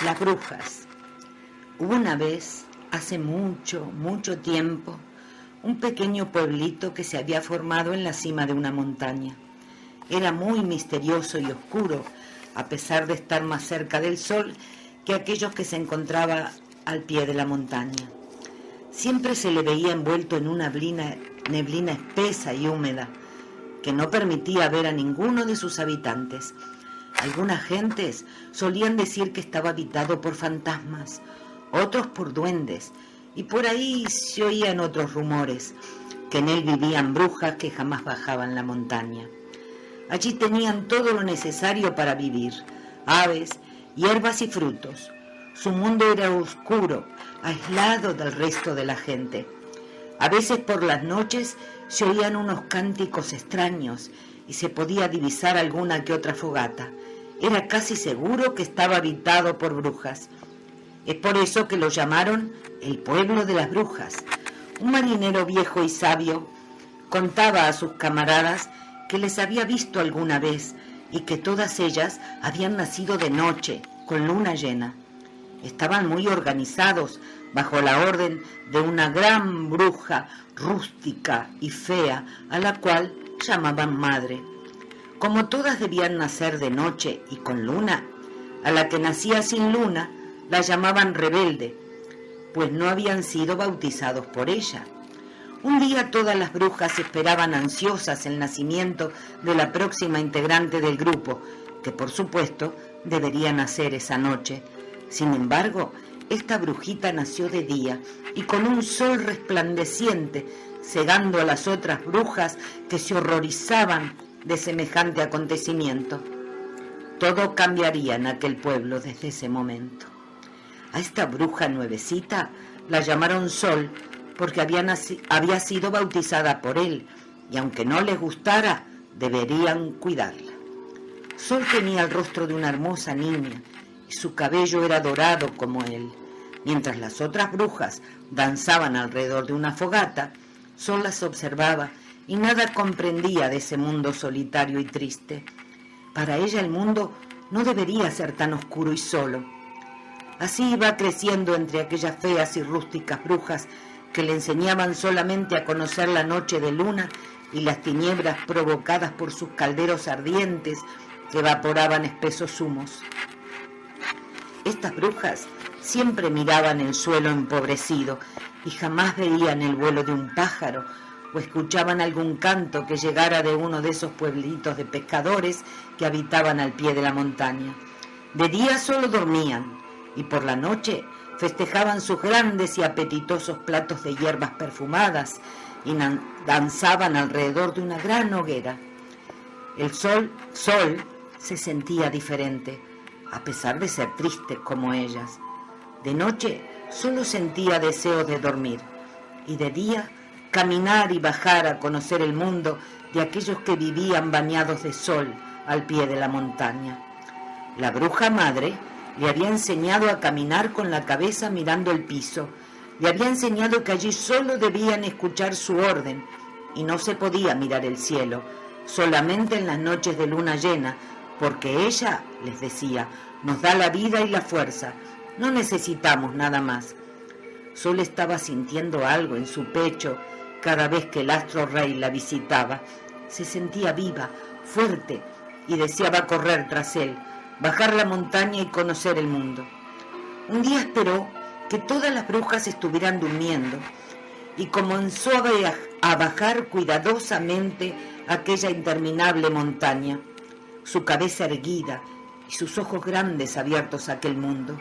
Las brujas. Hubo una vez, hace mucho, mucho tiempo, un pequeño pueblito que se había formado en la cima de una montaña. Era muy misterioso y oscuro, a pesar de estar más cerca del sol que aquellos que se encontraban al pie de la montaña. Siempre se le veía envuelto en una neblina espesa y húmeda, que no permitía ver a ninguno de sus habitantes. Algunas gentes solían decir que estaba habitado por fantasmas, otros por duendes, y por ahí se oían otros rumores, que en él vivían brujas que jamás bajaban la montaña. Allí tenían todo lo necesario para vivir: aves, hierbas y frutos. Su mundo era oscuro, aislado del resto de la gente. A veces por las noches se oían unos cánticos extraños y se podía divisar alguna que otra fogata. Era casi seguro que estaba habitado por brujas. Es por eso que lo llamaron el pueblo de las brujas. Un marinero viejo y sabio contaba a sus camaradas que les había visto alguna vez y que todas ellas habían nacido de noche, con luna llena. Estaban muy organizados bajo la orden de una gran bruja rústica y fea, a la cual llamaban madre. Como todas debían nacer de noche y con luna, a la que nacía sin luna la llamaban rebelde, pues no habían sido bautizados por ella. Un día todas las brujas esperaban ansiosas el nacimiento de la próxima integrante del grupo, que por supuesto debería nacer esa noche. Sin embargo, esta brujita nació de día y con un sol resplandeciente, cegando a las otras brujas que se horrorizaban de semejante acontecimiento. Todo cambiaría en aquel pueblo desde ese momento. A esta bruja nuevecita la llamaron Sol porque había sido bautizada por él, y aunque no les gustara, deberían cuidarla. Sol tenía el rostro de una hermosa niña y su cabello era dorado como él. Mientras las otras brujas danzaban alrededor de una fogata, Sol las observaba y nada comprendía de ese mundo solitario y triste. Para ella el mundo no debería ser tan oscuro y solo. Así iba creciendo entre aquellas feas y rústicas brujas que le enseñaban solamente a conocer la noche de luna y las tinieblas provocadas por sus calderos ardientes que evaporaban espesos humos. Estas brujas siempre miraban el suelo empobrecido y jamás veían el vuelo de un pájaro o escuchaban algún canto que llegara de uno de esos pueblitos de pescadores que habitaban al pie de la montaña. De día solo dormían y por la noche festejaban sus grandes y apetitosos platos de hierbas perfumadas y danzaban alrededor de una gran hoguera. El Sol se sentía diferente, a pesar de ser triste como ellas. De noche solo sentía deseo de dormir y de día caminar y bajar a conocer el mundo de aquellos que vivían bañados de sol al pie de la montaña. La bruja madre le había enseñado a caminar con la cabeza mirando el piso, le había enseñado que allí solo debían escuchar su orden y no se podía mirar el cielo, solamente en las noches de luna llena, porque ella, les decía, nos da la vida y la fuerza, no necesitamos nada más. Sol estaba sintiendo algo en su pecho cada vez que el astro rey la visitaba. Se sentía viva, fuerte, y deseaba correr tras él, bajar la montaña y conocer el mundo. Un día esperó que todas las brujas estuvieran durmiendo y comenzó a bajar cuidadosamente aquella interminable montaña, su cabeza erguida y sus ojos grandes abiertos a aquel mundo.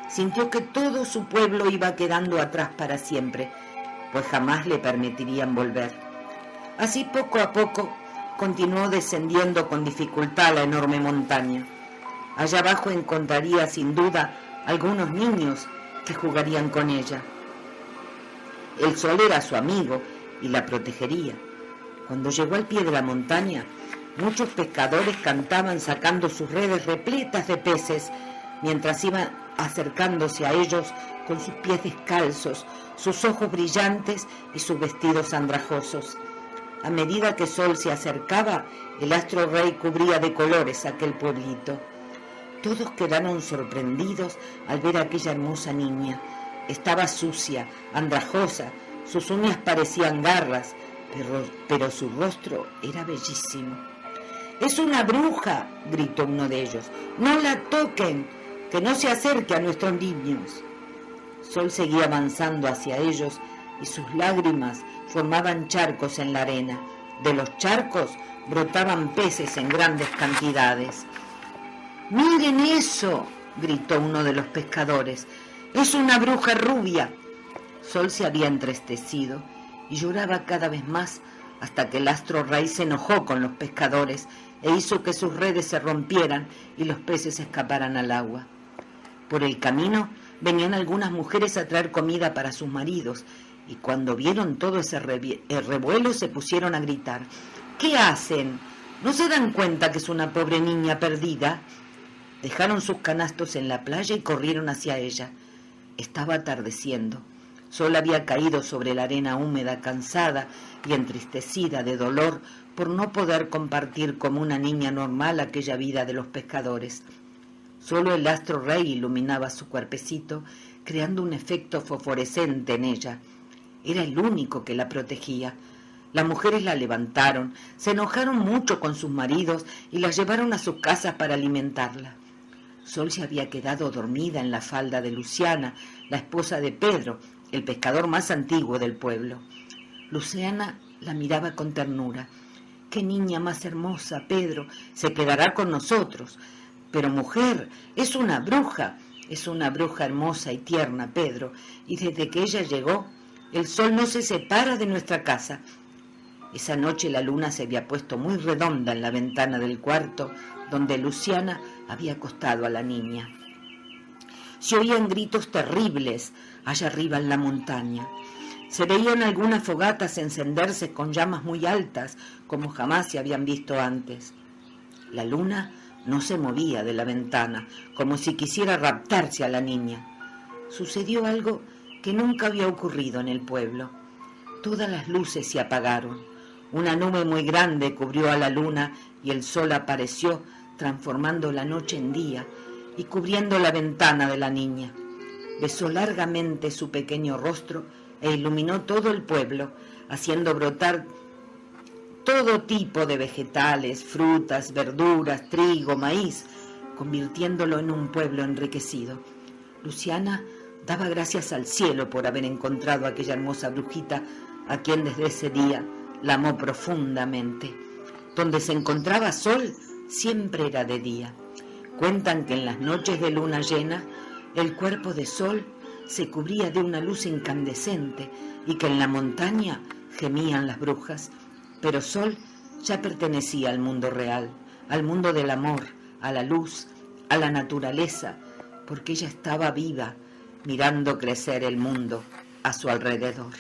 Sintió que todo su pueblo iba quedando atrás para siempre, pues jamás le permitirían volver. Así poco a poco continuó descendiendo con dificultad la enorme montaña. Allá abajo encontraría sin duda algunos niños que jugarían con ella. El sol era su amigo y la protegería. Cuando llegó al pie de la montaña, muchos pescadores cantaban sacando sus redes repletas de peces, mientras iban acercándose a ellos con sus pies descalzos, sus ojos brillantes y sus vestidos andrajosos. A medida que Sol se acercaba, el astro rey cubría de colores aquel pueblito. Todos quedaron sorprendidos al ver a aquella hermosa niña. Estaba sucia, andrajosa, sus uñas parecían garras, pero su rostro era bellísimo. «¡Es una bruja!», gritó uno de ellos. «¡No la toquen! ¡Que no se acerque a nuestros niños!». Sol seguía avanzando hacia ellos y sus lágrimas formaban charcos en la arena. De los charcos brotaban peces en grandes cantidades. «¡Miren eso!», gritó uno de los pescadores. «¡Es una bruja rubia!». Sol se había entristecido y lloraba cada vez más hasta que el astro rey se enojó con los pescadores e hizo que sus redes se rompieran y los peces escaparan al agua. Por el camino venían algunas mujeres a traer comida para sus maridos y cuando vieron todo ese revuelo se pusieron a gritar. «¿Qué hacen? ¿No se dan cuenta que es una pobre niña perdida?». Dejaron sus canastos en la playa y corrieron hacia ella. Estaba atardeciendo. Sol había caído sobre la arena húmeda, cansada y entristecida de dolor por no poder compartir como una niña normal aquella vida de los pescadores. Solo el astro rey iluminaba su cuerpecito, creando un efecto fosforescente en ella. Era el único que la protegía. Las mujeres la levantaron, se enojaron mucho con sus maridos y la llevaron a sus casas para alimentarla. Sol se había quedado dormida en la falda de Luciana, la esposa de Pedro, el pescador más antiguo del pueblo. Luciana la miraba con ternura. «¡Qué niña más hermosa, Pedro! Se quedará con nosotros. Pero mujer, es una bruja hermosa y tierna, Pedro, y desde que ella llegó, el sol no se separa de nuestra casa». Esa noche la luna se había puesto muy redonda en la ventana del cuarto donde Luciana había acostado a la niña. Se oían gritos terribles allá arriba en la montaña. Se veían algunas fogatas encenderse con llamas muy altas, como jamás se habían visto antes. La luna no se movía de la ventana, como si quisiera raptarse a la niña. Sucedió algo que nunca había ocurrido en el pueblo. Todas las luces se apagaron. Una nube muy grande cubrió a la luna y el sol apareció, transformando la noche en día y cubriendo la ventana de la niña. Besó largamente su pequeño rostro e iluminó todo el pueblo, haciendo brotar todo tipo de vegetales, frutas, verduras, trigo, maíz, convirtiéndolo en un pueblo enriquecido. Luciana daba gracias al cielo por haber encontrado a aquella hermosa brujita, a quien desde ese día la amó profundamente. Donde se encontraba Sol siempre era de día. Cuentan que en las noches de luna llena el cuerpo de Sol se cubría de una luz incandescente y que en la montaña gemían las brujas. Pero Sol ya pertenecía al mundo real, al mundo del amor, a la luz, a la naturaleza, porque ella estaba viva, mirando crecer el mundo a su alrededor.